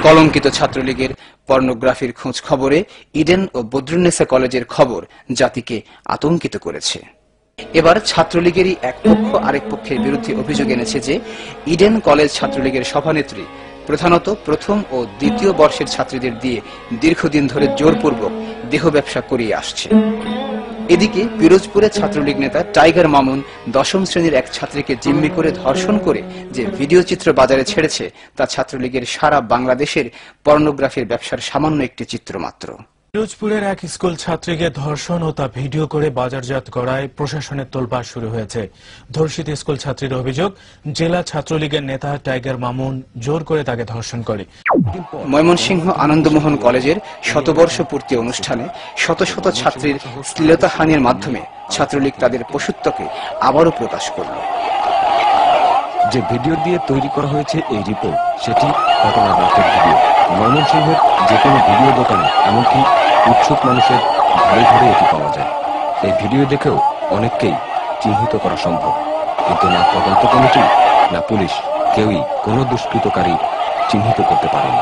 কলঙ্কিত ছাত্রলীগের পর্নোগ্রাফির খোঁজ খবরে ইডেন ও বদরুন্নেসা কলেজের খবর জাতিকে আতঙ্কিত করেছে। এবার ছাত্রলীগেরই এক পক্ষ আরেক পক্ষের বিরুদ্ধে অভিযোগ এনেছে যে ইডেন কলেজ ছাত্রলীগের সভানেত্রী প্রধানত প্রথম ও দ্বিতীয় বর্ষের ছাত্রীদের দিয়ে দীর্ঘদিন ধরে জোরপূর্বক দেহ ব্যবসা করিয়ে আসছে। এদিকে পিরোজপুরে ছাত্রলীগ নেতা টাইগার মামুন ১০ম শ্রেণীর এক ছাত্রীকে জিম্মি করে ধর্ষণ করে যে ভিডিও চিত্র বাজারে ছেড়েছে তা ছাত্রলীগের সারা বাংলাদেশের পর্নোগ্রাফির ব্যবসার সামান্য একটি চিত্র মাত্র। পিরোজপুরের এক স্কুল ছাত্রীকে ধর্ষণ ও তা ভিডিও করে বাজারজাত করায় প্রশাসনের তোলপাড় শুরু হয়েছে। ধর্ষিত স্কুল ছাত্রীর অভিযোগ, জেলা ছাত্রলীগের নেতা টাইগার মামুন জোর করে তাকে ধর্ষণ করে। ময়মনসিংহ আনন্দমোহন কলেজের শতবর্ষ পূর্তি অনুষ্ঠানে শত শত ছাত্রীর শ্লীলতাহানির মাধ্যমে ছাত্রলীগ তাদের পশুত্বকে আবারও প্রকাশ করল। যে ভিডিও দিয়ে তৈরি করা হয়েছে এই রিপোর্ট, সেটি ঘটনার রাতের ভিডিও। ময়মনসিংহের যে কোনো ভিডিও দোকানে এমনকি উৎসুক মানুষের ঘরে ঘরে এটি পাওয়া যায়। এই ভিডিও দেখেও অনেককেই চিহ্নিত করা সম্ভব, কিন্তু না তদন্ত কমিটি না পুলিশ কেউই কোনো দুষ্কৃতকারী চিহ্নিত করতে পারেনি।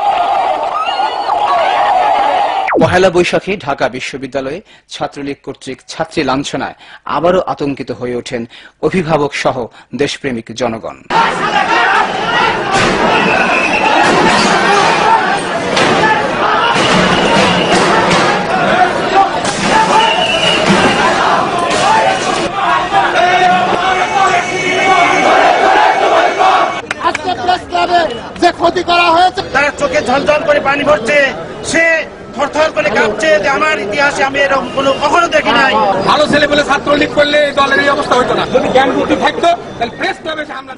পহেলা বৈশাখে ঢাকা বিশ্ববিদ্যালয়ে ছাত্রলীগ কর্তৃক ছাত্রী লাঞ্ছনায় আবারও আতঙ্কিত হয়ে ওঠেন অভিভাবক সহ দেশপ্রেমিক জনগণ। যে ক্ষতি করা হয়েছে, তার চোখে ঝলঝল করে পানি ভরছে, সে থরথর করে কাঁপছে যে আমার ইতিহাসে আমি এরকম কখনো দেখি নাই। ভালো ছেলে বলে ছাত্রলীগ করলে দলের এই অবস্থা হইতো না। যদি জ্ঞান বুদ্ধি থাকতো তাহলে প্রেস ক্লাবে হামলা